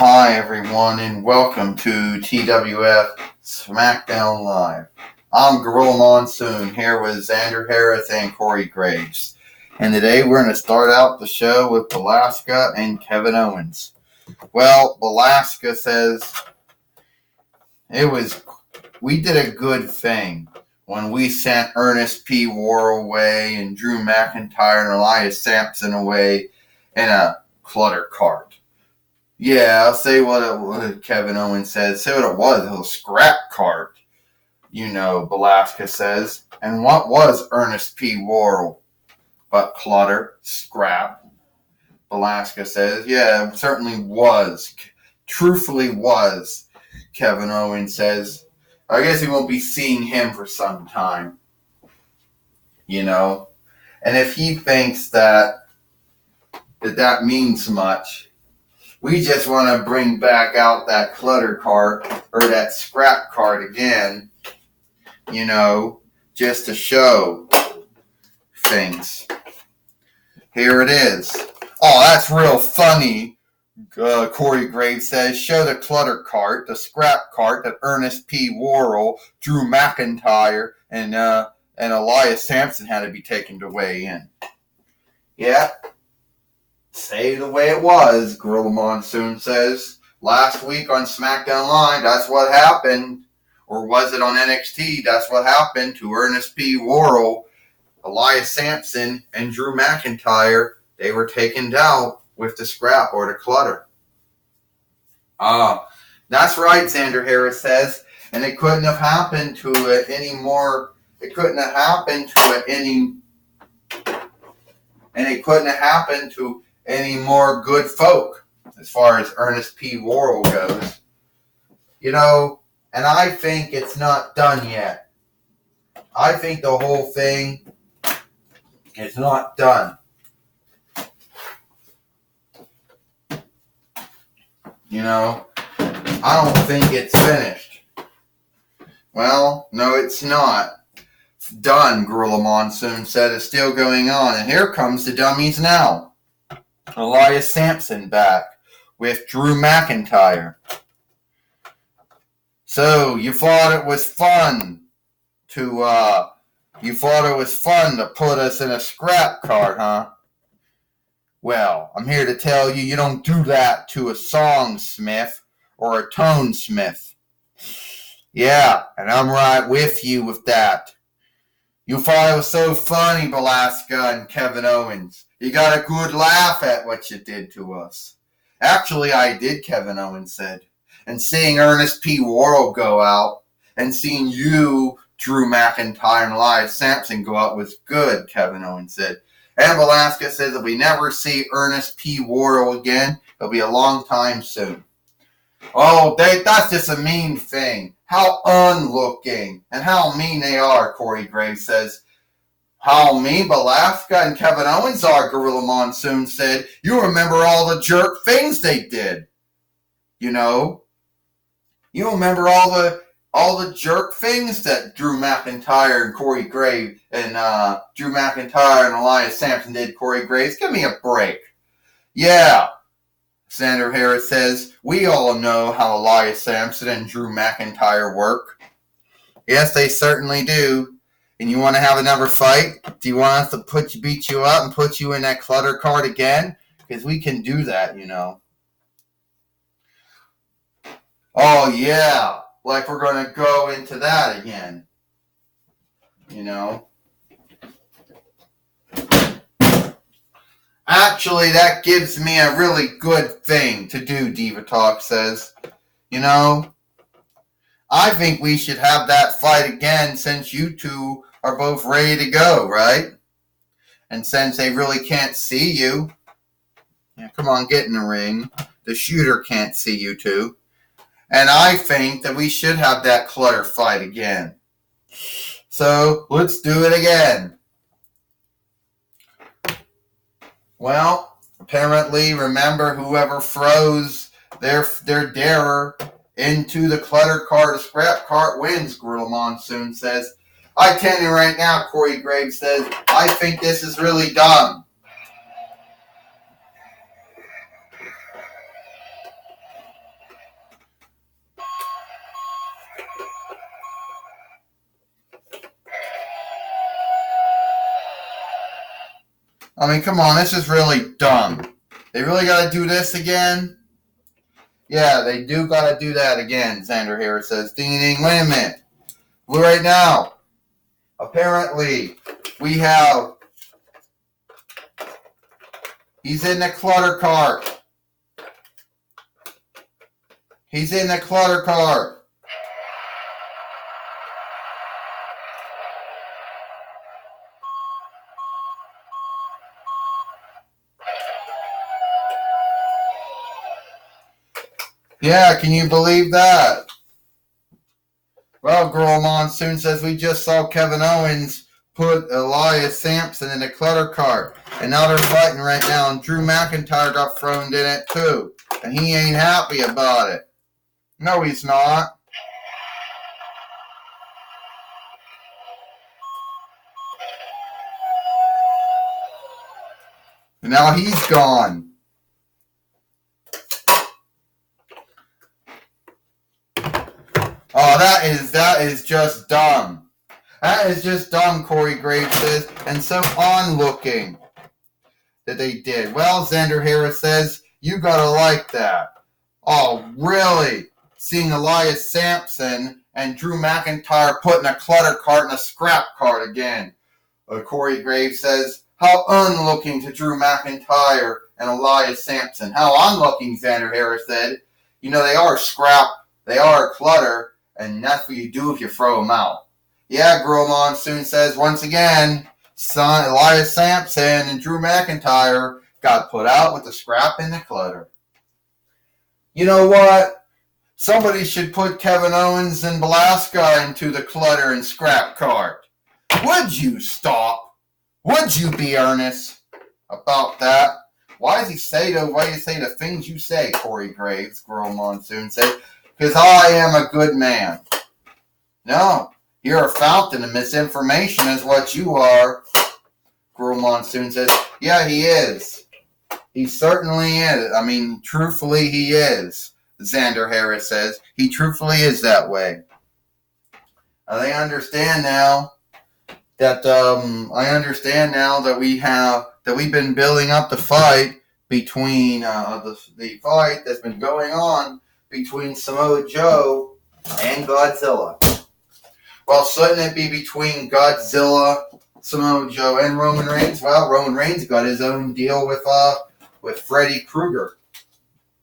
Hi everyone and welcome to TWF Smackdown Live. I'm Gorilla Monsoon here with Xander Harris and Corey Graves. And today we're going to start out the show with Alaska and Kevin Owens. Well, Alaska says we did a good thing when we sent Ernest P. Worrell away and Drew McIntyre and Elias Sampson away in a clutter cart. Yeah, I'll say what Kevin Owens says. Say what it was. It was a scrap cart, Alaska says. And what was Ernest P. Worrell but clutter, scrap? Alaska says, yeah, it certainly was. Truthfully was, Kevin Owens says. I guess he won't be seeing him for some time. And if he thinks that means much, we just want to bring back out that clutter cart or that scrap cart again, just to show things. Here it is. Oh, that's real funny, Corey Graves says. Show the clutter cart, the scrap cart that Ernest P. Worrell, Drew McIntyre, and Elias Sampson had to be taken away in. Yeah. Say the way it was, Gorilla Monsoon says. Last week on Smackdown Live, that's what happened. Or was it on NXT? That's what happened to Ernest P. Worrell, Elias Sampson, and Drew McIntyre. They were taken out with the scrap or the clutter. That's right, Xander Harris says. And it couldn't have happened to it any more. It couldn't have happened to any more good folk as far as Ernest P. Worrell goes. And I think it's not done yet. I think the whole thing is not done. I don't think it's finished. Well, no, it's not done, Gorilla Monsoon said. It's still going on. And here comes the dummies now. Elias Sampson back with Drew McIntyre. So you thought it was fun to put us in a scrap cart, huh? Well, I'm here to tell you, you don't do that to a songsmith or a tonesmith. Yeah, and I'm right with you with that. You thought it was so funny, Alaska and Kevin Owens. You got a good laugh at what you did to us. Actually, I did, Kevin Owens said. And seeing Ernest P. Worrell go out and seeing you, Drew McIntyre, and Elias Sampson go out was good, Kevin Owens said. And Alaska says if we never see Ernest P. Worrell again, it'll be a long time soon. Oh, that's just a mean thing. How unlooking and how mean they are, Corey Graves says. How mean Alaska and Kevin Owens are, Gorilla Monsoon said. You remember all the jerk things they did. You remember all the jerk things that Drew McIntyre and Corey Graves and Drew McIntyre and Elias Sampson did, Corey Graves. Give me a break. Yeah. Xander Harris says, we all know how Elias Sampson and Drew McIntyre work. Yes, they certainly do. And you want to have another fight? Do you want us to beat you up and put you in that clutter cart again? Because we can do that, Oh, yeah. Like we're going to go into that again. Actually, that gives me a really good thing to do, Divatox says. I think we should have that fight again since you two are both ready to go, right? And since they really can't see you, come on, get in the ring. The shooter can't see you two. And I think that we should have that clutter fight again. So, let's do it again. Well, apparently, remember, whoever throws their darer into the clutter cart or scrap cart wins, Gorilla Monsoon says. I tell you right now, Corey Graves says, I think this is really dumb. I mean, come on, this is really dumb. They really got to do this again? Yeah, they do got to do that again, Xander Harris says. Ding, ding, wait a minute. Well, right now, apparently, we have... He's in the clutter cart. He's in the clutter cart. Yeah, can you believe that? Well, Girl Monsoon says we just saw Kevin Owens put Elias Sampson in the clutter cart. And now they're fighting right now. And Drew McIntyre got thrown in it too. And he ain't happy about it. No, he's not. And now he's gone. Oh, that is just dumb. That is just dumb, Corey Graves says, and so onlooking that they did. Well, Xander Harris says, you gotta like that. Oh, really? Seeing Elias Sampson and Drew McIntyre put in a clutter cart and a scrap cart again. Corey Graves says, how unlooking to Drew McIntyre and Elias Sampson. How unlooking, Xander Harris said. You know, they are scrap, they are clutter, and that's what you do if you throw them out. Yeah, Girl Monsoon says, once again, Elias Sampson and Drew McIntyre got put out with the scrap and the clutter. You know what? Somebody should put Kevin Owens and Velasquez into the clutter and scrap cart. Would you stop? Would you be earnest about that? Why do you say the things you say, Corey Graves, Girl Monsoon said? Because I am a good man. No, you're a fountain of misinformation is what you are. Girl Monsoon says, yeah, he is. He certainly is. I mean, truthfully, he is. Xander Harris says. He truthfully is that way. They understand now that we've been building up the fight between the fight that's been going on between Samoa Joe and Godzilla. Well, shouldn't it be between Godzilla, Samoa Joe, and Roman Reigns? Well, Roman Reigns got his own deal with Freddy Krueger.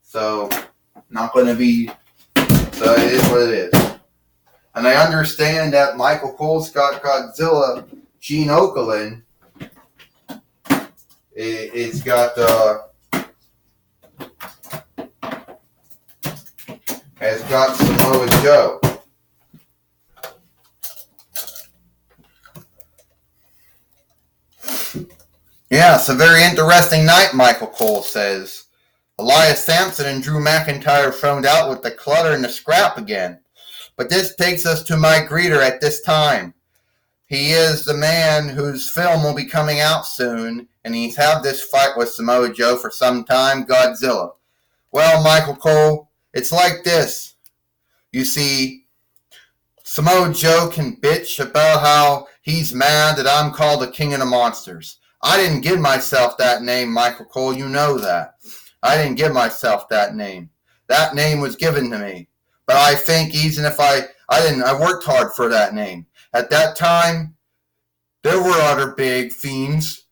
So, not going to be... So, it is what it is. And I understand that Michael Cole's got Godzilla. Gene Okerlund is got... has got Samoa Joe. Yeah, it's a very interesting night, Michael Cole says. Elias Sampson and Drew McIntyre thrown out with the clutter and the scrap again. But this takes us to my greeter at this time. He is the man whose film will be coming out soon, and he's had this fight with Samoa Joe for some time, Godzilla. Well, Michael Cole, it's like this. You see, Samoa Joe can bitch about how he's mad that I'm called the King of the Monsters. I didn't give myself that name, Michael Cole. You know that. I didn't give myself that name. That name was given to me. But I think even if I worked hard for that name. At that time, there were other big fiends.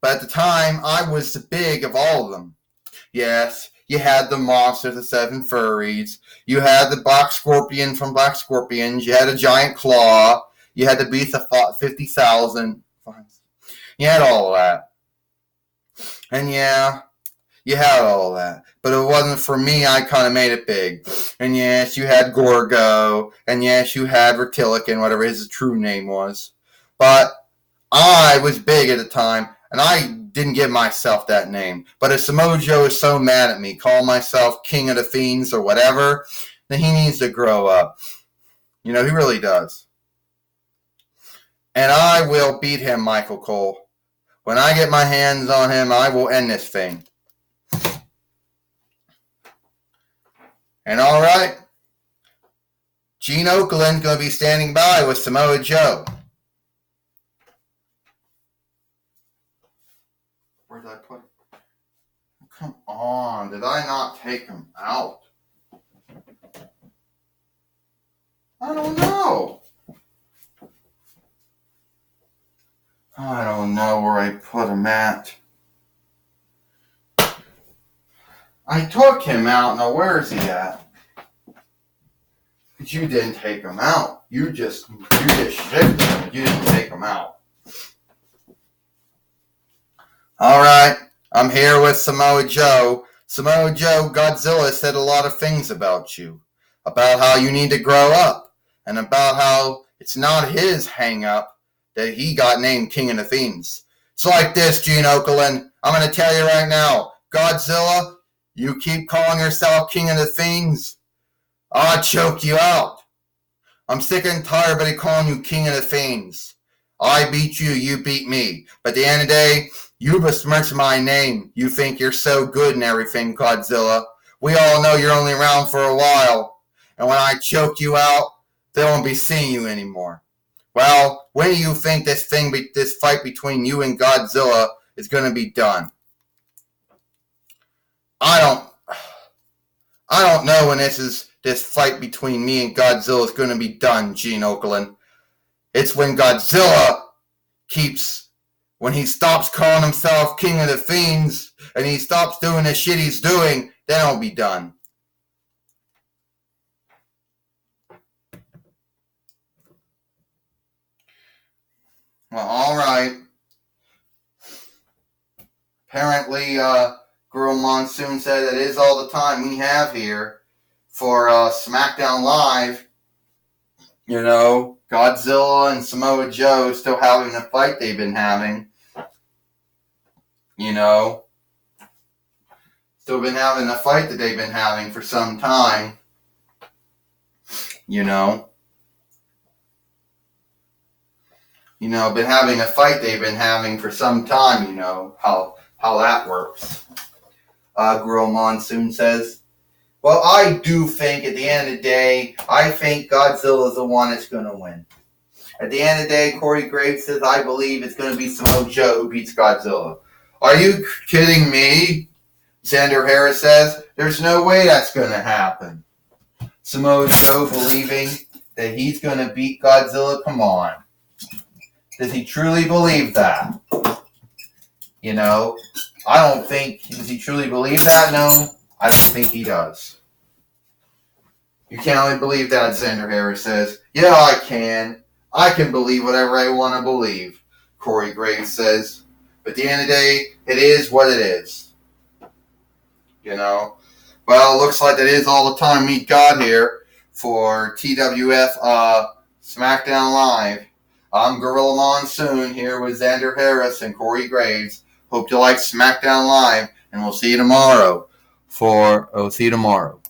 But at the time, I was the big of all of them. Yes, you had the monster, the seven furries. You had the Black Scorpion from Black Scorpions. You had a giant claw. You had the beast of 50,000. You had all of that. And yeah, you had all of that. But it wasn't for me, I kind of made it big. And yes, you had Gorgo. And yes, you had Reptilican, whatever his true name was. But I was big at the time, and I didn't give myself that name. But if Samoa Joe is so mad at me, calling myself King of the Fiends or whatever, then he needs to grow up. You know, he really does. And I will beat him, Michael Cole. When I get my hands on him, I will end this thing. And all right, Gene Okerlund going to be standing by with Samoa Joe. Come on, did I not take him out? I don't know. I don't know where I put him at. I took him out. Now where is he at? Because you didn't take him out. You just shifted him. You didn't take him out. Alright, I'm here with Samoa Joe. Samoa Joe, Godzilla said a lot of things about you. About how you need to grow up. And about how it's not his hang-up that he got named King of the Fiends. It's like this, Gene Okerlund. I'm going to tell you right now. Godzilla, you keep calling yourself King of the Fiends, I'll choke you out. I'm sick and tired of everybody calling you King of the Fiends. I beat you, you beat me. But at the end of the day, you besmirch my name. You think you're so good and everything, Godzilla. We all know you're only around for a while. And when I choke you out, they won't be seeing you anymore. Well, when do you think this fight between you and Godzilla is going to be done? I don't know when this fight between me and Godzilla is going to be done, Gene Okerlund. It's when Godzilla when he stops calling himself King of the Fiends and he stops doing the shit he's doing, then it'll be done. Well, alright. Apparently, Girl Monsoon said that is all the time we have here for Smackdown Live. You know, Godzilla and Samoa Joe still having the fight they've been having. You know, still been having the fight that they've been having for some time. You know, been having a fight they've been having for some time. You know how that works. Girl Monsoon says, well, I do think at the end of the day, I think Godzilla is the one that's going to win. At the end of the day, Corey Graves says, I believe it's going to be Samoa Joe who beats Godzilla. Are you kidding me? Xander Harris says, there's no way that's going to happen. Samoa Joe believing that he's going to beat Godzilla? Come on. Does he truly believe that? You know, I don't think, does he truly believe that? No, I don't think he does. You can't only believe that, Xander Harris says. Yeah, I can. I can believe whatever I want to believe, Corey Graves says. But at the end of the day, it is what it is. You know? Well, it looks like that is all the time we got here for TWF Smackdown Live. I'm Gorilla Monsoon here with Xander Harris and Corey Graves. Hope you like Smackdown Live, and we'll see you tomorrow.